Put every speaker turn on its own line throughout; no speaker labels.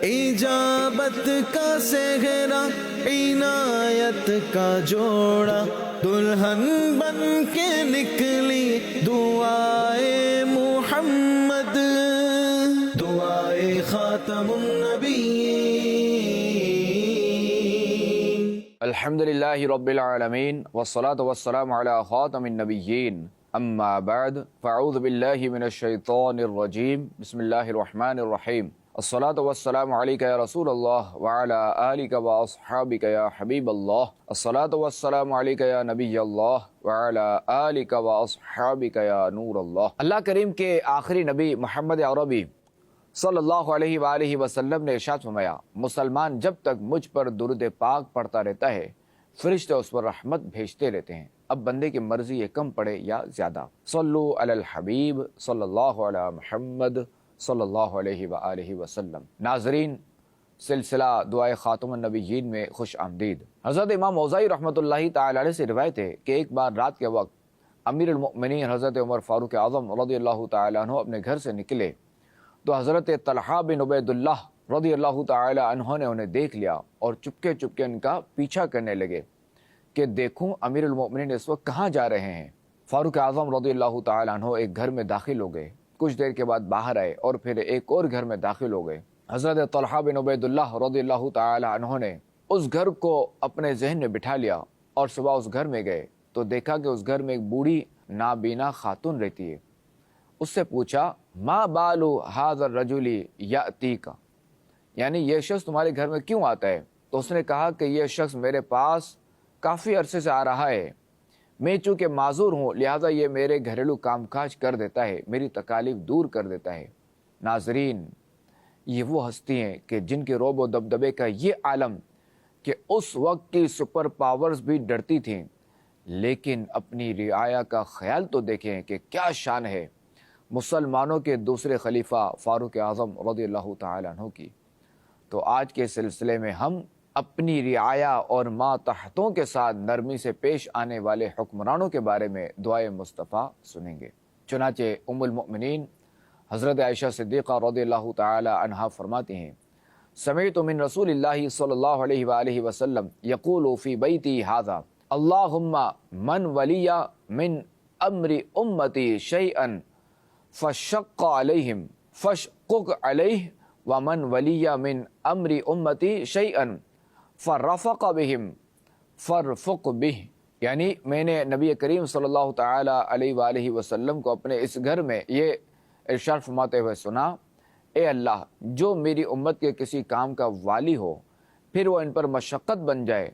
اجابت کا صحرا عنایت کا جوڑا، دلہن بن کے نکلی دعائے محمد، دعائے خاتم النبیین۔
الحمدللہ رب العالمین والصلاة والسلام علی خاتم النبیین، اما بعد فاعوذ باللہ من الشیطان الرجیم، بسم اللہ الرحمن الرحیم۔ الصلاة والسلام علیکہ یا رسول اللہ وعلی آلکہ واصحابکہ یا حبیب اللہ، الصلاة والسلام علیکہ یا نبی اللہ وعلی آلکہ واصحابکہ یا نور اللہ۔ اللہ کریم کے آخری نبی محمد عربی صلی اللہ علیہ وآلہ وسلم نے ارشاد فرمایا، مسلمان جب تک مجھ پر درود پاک پڑھتا رہتا ہے فرشتے اس پر رحمت بھیجتے رہتے ہیں، اب بندے کی مرضی یہ کم پڑے یا زیادہ۔ صلو علی الحبیب صلی اللہ علی محمد صلی اللہ علیہ وآلہ وسلم۔ ناظرین، سلسلہ دعائے خاتم النبیین میں خوش آمدید۔ حضرت امام اوزاعی رحمۃ اللہ تعالی علیہ سے روایت ہے کہ ایک بار رات کے وقت امیر المؤمنین حضرت عمر فاروق اعظم رضی اللہ تعالی عنہ اپنے گھر سے نکلے تو حضرت طلحہ بن عبید اللہ رضی اللہ تعالی عنہ نے انہیں دیکھ لیا اور چپکے چپکے ان کا پیچھا کرنے لگے کہ دیکھوں امیر المؤمنین اس وقت کہاں جا رہے ہیں۔ فاروق اعظم رضی اللہ تعالی عنہ ایک گھر میں داخل ہو گئے، کچھ دیر کے بعد باہر آئے اور پھر ایک اور گھر میں داخل ہو گئے۔ حضرت طلحہ بن عبید اللہ رضی اللہ تعالی عنہ نے اس گھر کو اپنے ذہن میں بٹھا لیا اور صبح اس گھر میں گئے تو دیکھا کہ اس گھر میں ایک بوڑھی نابینا خاتون رہتی ہے۔ اس سے پوچھا، ما بالو ھذا الرجل یاتیک، یعنی یہ شخص تمہارے گھر میں کیوں آتا ہے؟ تو اس نے کہا کہ یہ شخص میرے پاس کافی عرصے سے آ رہا ہے، میں چونکہ معذور ہوں لہٰذا یہ میرے گھریلو کام کاج کر دیتا ہے، میری تکالیف دور کر دیتا ہے۔ ناظرین، یہ وہ ہستی ہیں کہ جن کے رعب و دبدبے کا یہ عالم کہ اس وقت کی سپر پاورز بھی ڈرتی تھیں، لیکن اپنی رعایا کا خیال تو دیکھیں کہ کیا شان ہے مسلمانوں کے دوسرے خلیفہ فاروق اعظم رضی اللہ تعالی عنہ کی۔ تو آج کے سلسلے میں ہم اپنی رعایا اور ماتحتوں کے ساتھ نرمی سے پیش آنے والے حکمرانوں کے بارے میں دعائے مصطفیٰ سنیں گے۔ چنانچہ ام المؤمنین حضرت عائشہ صدیقہ رضی اللہ تعالی عنہا فرماتی ہیں، سمعت من رسول اللہ صلی اللہ علیہ وآلہ وسلم یقول فی بیتی ھذا اللہم من ولی من امر امتی شیئا فشق علیہم فشقق علیہ ومن ولی من امر امتی شیئا فرفق بہم فرفق بہ، یعنی میں نے نبی کریم صلی اللہ تعالی علیہ وآلہ وسلم کو اپنے اس گھر میں یہ ارشاد فرماتے ہوئے سنا، اے اللہ، جو میری امت کے کسی کام کا والی ہو پھر وہ ان پر مشقت بن جائے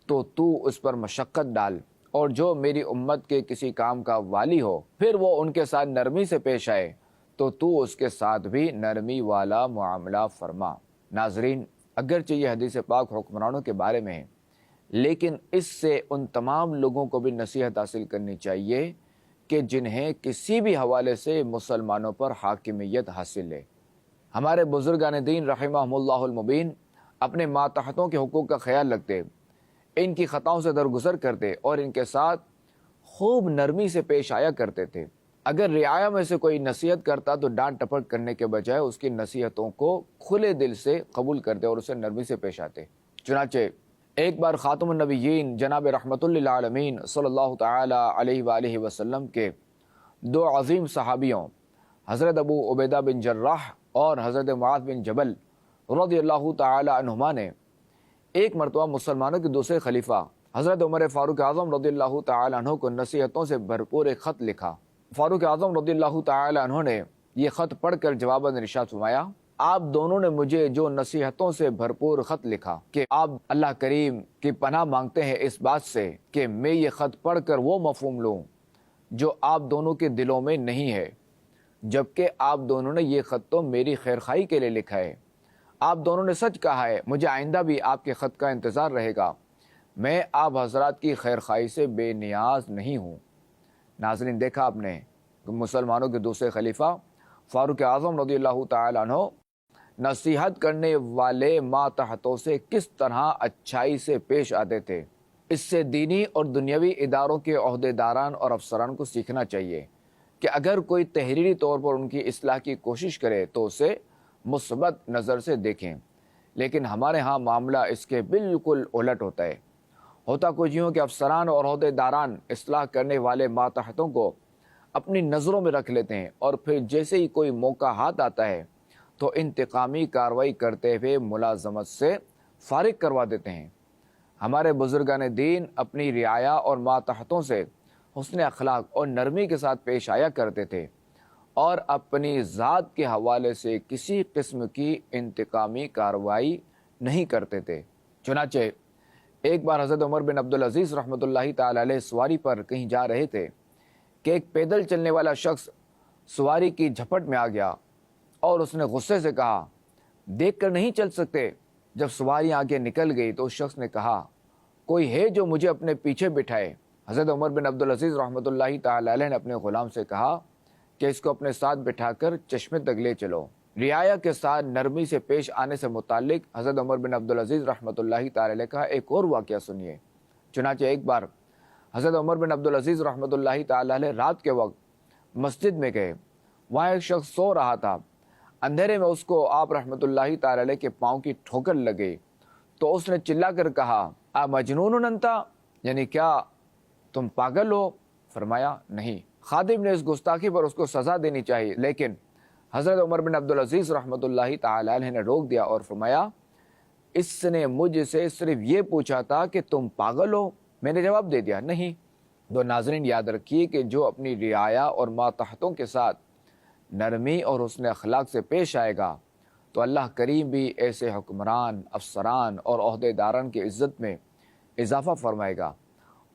تو تو اس پر مشقت ڈال، اور جو میری امت کے کسی کام کا والی ہو پھر وہ ان کے ساتھ نرمی سے پیش آئے تو تو اس کے ساتھ بھی نرمی والا معاملہ فرما۔ ناظرین، اگرچہ یہ حدیث پاک حکمرانوں کے بارے میں ہے، لیکن اس سے ان تمام لوگوں کو بھی نصیحت حاصل کرنی چاہیے کہ جنہیں کسی بھی حوالے سے مسلمانوں پر حاکمیت حاصل ہے۔ ہمارے بزرگان دین رحمہم اللہ المبین اپنے ماتحتوں کے حقوق کا خیال رکھتے، ان کی خطاؤں سے درگزر کرتے اور ان کے ساتھ خوب نرمی سے پیش آیا کرتے تھے۔ اگر رعایا میں سے کوئی نصیحت کرتا تو ڈانٹ ٹپٹ کرنے کے بجائے اس کی نصیحتوں کو کھلے دل سے قبول کرتے اور اسے نرمی سے پیش آتے۔ چنانچہ ایک بار خاتم النبیین جناب رحمت للعالمین صلی اللہ تعالی علیہ وآلہ وسلم کے دو عظیم صحابیوں حضرت ابو عبیدہ بن جراح اور حضرت معاذ بن جبل رضی اللہ تعالی عنہما نے ایک مرتبہ مسلمانوں کے دوسرے خلیفہ حضرت عمر فاروق اعظم رضی اللہ تعالی عنہ کو نصیحتوں سے بھرپور ایک خط لکھا۔ فاروق اعظم رضی اللہ تعالی عنہ نے یہ خط پڑھ کر جواباً ارشاد فرمایا، آپ دونوں نے مجھے جو نصیحتوں سے بھرپور خط لکھا کہ آپ اللہ کریم کی پناہ مانگتے ہیں اس بات سے کہ میں یہ خط پڑھ کر وہ مفہوم لوں جو آپ دونوں کے دلوں میں نہیں ہے، جبکہ آپ دونوں نے یہ خط تو میری خیرخواہی کے لیے لکھا ہے۔ آپ دونوں نے سچ کہا ہے، مجھے آئندہ بھی آپ کے خط کا انتظار رہے گا، میں آپ حضرات کی خیرخواہی سے بے نیاز نہیں ہوں۔ ناظرین، دیکھا آپ نے کہ مسلمانوں کے دوسرے خلیفہ فاروق اعظم رضی اللہ تعالی عنہ نصیحت کرنے والے ماتحتوں سے کس طرح اچھائی سے پیش آتے تھے۔ اس سے دینی اور دنیاوی اداروں کے عہدیداران اور افسران کو سیکھنا چاہیے کہ اگر کوئی تحریری طور پر ان کی اصلاح کی کوشش کرے تو اسے مثبت نظر سے دیکھیں، لیکن ہمارے ہاں معاملہ اس کے بالکل الٹ ہوتا ہے۔ ہوتا کچھ یوں کہ افسران اور عہدے داران اصلاح کرنے والے ماتحتوں کو اپنی نظروں میں رکھ لیتے ہیں، اور پھر جیسے ہی کوئی موقع ہاتھ آتا ہے تو انتقامی کارروائی کرتے ہوئے ملازمت سے فارغ کروا دیتے ہیں۔ ہمارے بزرگان دین اپنی رعایا اور ماتحتوں سے حسن اخلاق اور نرمی کے ساتھ پیش آیا کرتے تھے، اور اپنی ذات کے حوالے سے کسی قسم کی انتقامی کارروائی نہیں کرتے تھے۔ چنانچہ ایک بار حضرت عمر بن عبدالعزیز رحمۃ اللہ تعالی علیہ سواری پر کہیں جا رہے تھے کہ ایک پیدل چلنے والا شخص سواری کی جھپٹ میں آ گیا، اور اس نے غصے سے کہا، دیکھ کر نہیں چل سکتے؟ جب سواری آگے نکل گئی تو اس شخص نے کہا، کوئی ہے جو مجھے اپنے پیچھے بٹھائے؟ حضرت عمر بن عبدالعزیز رحمۃ اللہ تعالی علیہ نے اپنے غلام سے کہا کہ اس کو اپنے ساتھ بٹھا کر چشمے تک لے چلو۔ رعایا کے ساتھ نرمی سے پیش آنے سے متعلق حضرت عمر بن عبدالعزیز رحمۃ اللہ تعالی علیہ کا ایک اور واقعہ سنیے۔ چنانچہ ایک بار حضرت عمر بن عبدالعزیز رحمۃ اللہ تعالی علیہ رات کے وقت مسجد میں گئے۔ وہاں ایک شخص سو رہا تھا۔ اندھیرے میں اس کو آپ رحمۃ اللہ تعالی علیہ کے پاؤں کی ٹھوکر لگی تو اس نے چلا کر کہا، آ مجنون انتا، یعنی کیا تم پاگل ہو؟ فرمایا نہیں۔ خادم نے اس گستاخی پر اس کو سزا دینی چاہیے، لیکن حضرت عمر بن عبدالعزیز رحمۃ اللہ تعالی علیہ نے روک دیا اور فرمایا، اس نے مجھ سے صرف یہ پوچھا تھا کہ تم پاگل ہو، میں نے جواب دے دیا نہیں۔ تو ناظرین یاد رکھیے کہ جو اپنی رعایا اور ماتحتوں کے ساتھ نرمی اور حسن اخلاق سے پیش آئے گا تو اللہ کریم بھی ایسے حکمران، افسران اور عہدے داران کی عزت میں اضافہ فرمائے گا،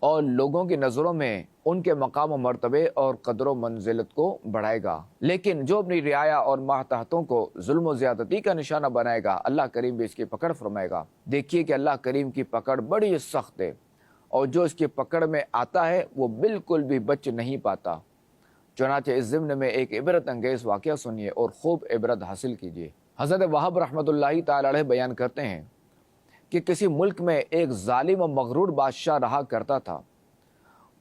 اور لوگوں کی نظروں میں ان کے مقام و مرتبے اور قدر و منزلت کو بڑھائے گا۔ لیکن جو اپنی رعایا اور ماتحتوں کو ظلم و زیادتی کا نشانہ بنائے گا، اللہ کریم بھی اس کی پکڑ فرمائے گا۔ دیکھیے کہ اللہ کریم کی پکڑ بڑی سخت ہے، اور جو اس کی پکڑ میں آتا ہے وہ بالکل بھی بچ نہیں پاتا۔ چنانچہ اس ضمن میں ایک عبرت انگیز واقعہ سنیے اور خوب عبرت حاصل کیجیے۔ حضرت وہاب رحمۃ اللہ تعالی علیہ بیان کرتے ہیں کہ کسی ملک میں ایک ظالم و مغرور بادشاہ رہا کرتا تھا۔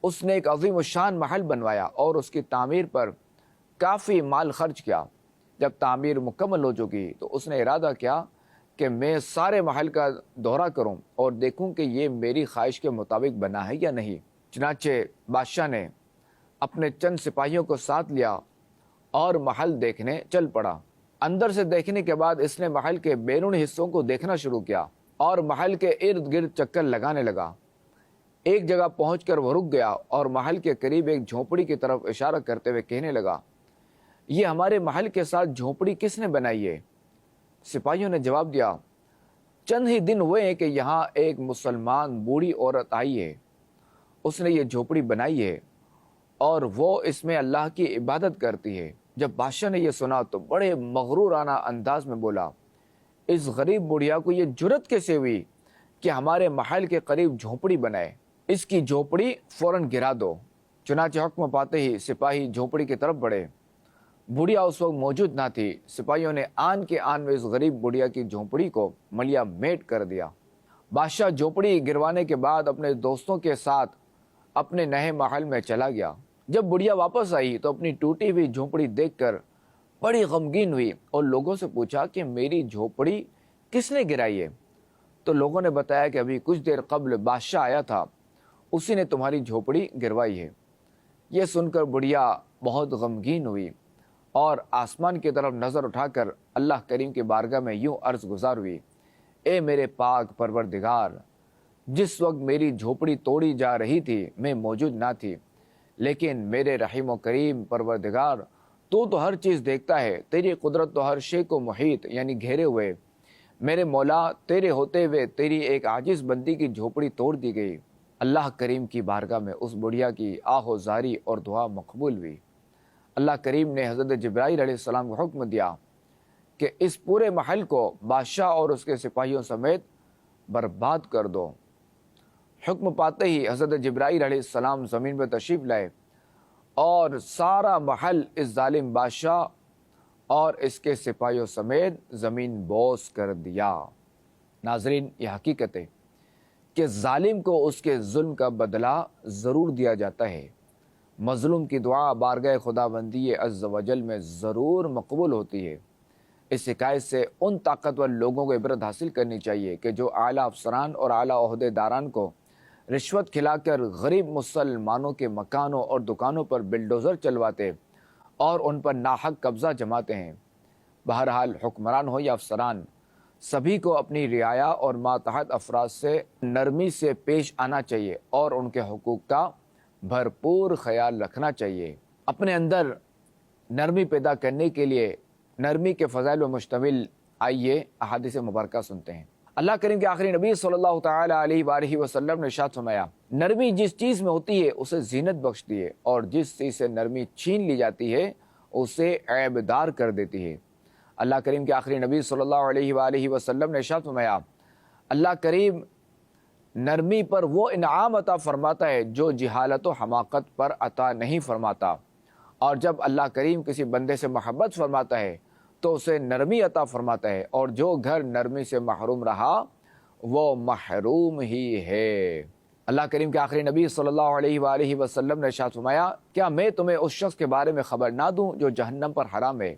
اس نے ایک عظیم الشان محل بنوایا اور اس کی تعمیر پر کافی مال خرچ کیا۔ جب تعمیر مکمل ہو چکی تو اس نے ارادہ کیا کہ میں سارے محل کا دورہ کروں اور دیکھوں کہ یہ میری خواہش کے مطابق بنا ہے یا نہیں۔ چنانچہ بادشاہ نے اپنے چند سپاہیوں کو ساتھ لیا اور محل دیکھنے چل پڑا۔ اندر سے دیکھنے کے بعد اس نے محل کے بیرونی حصوں کو دیکھنا شروع کیا اور محل کے ارد گرد چکر لگانے لگا۔ ایک جگہ پہنچ کر وہ رک گیا اور محل کے قریب ایک جھونپڑی کی طرف اشارہ کرتے ہوئے کہنے لگا، یہ ہمارے محل کے ساتھ جھونپڑی کس نے بنائی ہے؟ سپاہیوں نے جواب دیا، چند ہی دن ہوئے ہیں کہ یہاں ایک مسلمان بوڑھی عورت آئی ہے، اس نے یہ جھونپڑی بنائی ہے اور وہ اس میں اللہ کی عبادت کرتی ہے۔ جب بادشاہ نے یہ سنا تو بڑے مغرورانہ انداز میں بولا، اس غریب بڑھیا کو یہ جرت کیسے ہوئی کہ ہمارے محل کے قریب جھونپڑی بنائے؟ اس کی جھونپڑی فوراً گرا دو۔ چنانچہ حکم پاتے ہی سپاہی جھونپڑی کی طرف بڑھے۔ بڑھیا اس وقت موجود نہ تھی۔ سپاہیوں نے آن کے آن میں اس غریب بڑھیا کی جھونپڑی کو ملیا میٹ کر دیا۔ بادشاہ جھونپڑی گروانے کے بعد اپنے دوستوں کے ساتھ اپنے نئے محل میں چلا گیا۔ جب بڑھیا واپس آئی تو اپنی ٹوٹی ہوئی جھونپڑی دیکھ کر بڑی غمگین ہوئی اور لوگوں سے پوچھا کہ میری جھونپڑی کس نے گرائی ہے؟ تو لوگوں نے بتایا کہ ابھی کچھ دیر قبل بادشاہ آیا تھا، اسی نے تمہاری جھونپڑی گروائی ہے۔ یہ سن کر بڑھیا بہت غمگین ہوئی اور آسمان کی طرف نظر اٹھا کر اللہ کریم کی بارگاہ میں یوں عرض گزار ہوئی، اے میرے پاک پروردگار، جس وقت میری جھونپڑی توڑی جا رہی تھی میں موجود نہ تھی، لیکن میرے رحیم و کریم پروردگار تو ہر چیز دیکھتا ہے، تیری قدرت تو ہر شے کو محیط یعنی گھیرے ہوئے۔ میرے مولا، تیرے ہوتے ہوئے تیری ایک عاجز بندی کی جھونپڑی توڑ دی گئی۔ اللہ کریم کی بارگاہ میں اس بڑھیا کی آہ و زاری اور دعا مقبول ہوئی۔ اللہ کریم نے حضرت جبرائیل علیہ السلام کو حکم دیا کہ اس پورے محل کو بادشاہ اور اس کے سپاہیوں سمیت برباد کر دو۔ حکم پاتے ہی حضرت جبرائیل علیہ السلام زمین پر تشریف لائے اور سارا محل اس ظالم بادشاہ اور اس کے سپاہیوں سمیت زمین بوس کر دیا۔ ناظرین، یہ حقیقت ہے کہ ظالم کو اس کے ظلم کا بدلہ ضرور دیا جاتا ہے۔ مظلوم کی دعا بارگاہ خداوندی عز و جل میں ضرور مقبول ہوتی ہے، اس حکایت سے ان طاقتور لوگوں کو عبرت حاصل کرنی چاہیے کہ جو اعلیٰ افسران اور اعلیٰ عہدیداران کو رشوت کھلا کر غریب مسلمانوں کے مکانوں اور دکانوں پر بلڈوزر چلواتے اور ان پر ناحق قبضہ جماتے ہیں۔ بہرحال حکمران ہو یا افسران، سبھی کو اپنی رعایا اور ماتحت افراد سے نرمی سے پیش آنا چاہیے اور ان کے حقوق کا بھرپور خیال رکھنا چاہیے۔ اپنے اندر نرمی پیدا کرنے کے لیے نرمی کے فضائل و مشتمل آئیے احادیث مبارکہ سنتے ہیں۔ اللہ کریم کے آخری نبی صلی اللہ تعالی علیہ وآلہ وسلم نے ارشاد فرمایا، نرمی جس چیز میں ہوتی ہے اسے زینت بخش دیے، اور جس چیز سے نرمی چھین لی جاتی ہے اسے عیبدار کر دیتی ہے۔ اللہ کریم کے آخری نبی صلی اللہ علیہ وآلہ وسلم نے ارشاد فرمایا، اللہ کریم نرمی پر وہ انعام عطا فرماتا ہے جو جہالت و حماقت پر عطا نہیں فرماتا، اور جب اللہ کریم کسی بندے سے محبت فرماتا ہے تو اسے نرمی عطا فرماتا ہے، اور جو گھر نرمی سے محروم رہا وہ محروم ہی ہے۔ اللہ کریم کے آخری نبی صلی اللہ علیہ وآلہ وسلم نے ارشاد فرمایا، کیا میں تمہیں اس شخص کے بارے میں خبر نہ دوں جو جہنم پر حرام ہے،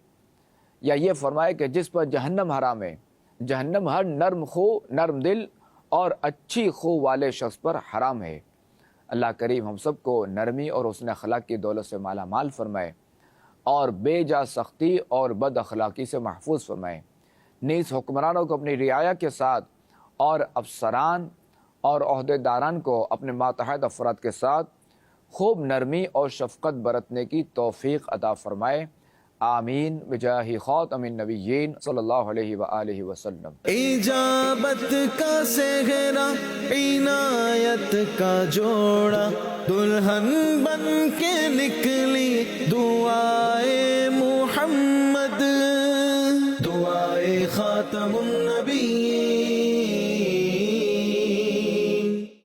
یا یہ فرمائے کہ جس پر جہنم حرام ہے، جہنم ہر نرم خو، نرم دل اور اچھی خو والے شخص پر حرام ہے۔ اللہ کریم ہم سب کو نرمی اور حسن اخلاق کی دولت سے مالا مال فرمائے اور بے جا سختی اور بد اخلاقی سے محفوظ فرمائے۔ نیز حکمرانوں کو اپنی رعایا کے ساتھ اور افسران اور عہدیداران کو اپنے ماتحت افراد کے ساتھ خوب نرمی اور شفقت برتنے کی توفیق عطا فرمائے، آمین بجاہ خاتم النبیین صلی اللہ علیہ وآلہ وسلم۔
اجابت کا صحرا، عنایت کا جوڑا، دلہن بن کے نکلی دعائے محمد، دعائے خاتم النبیین۔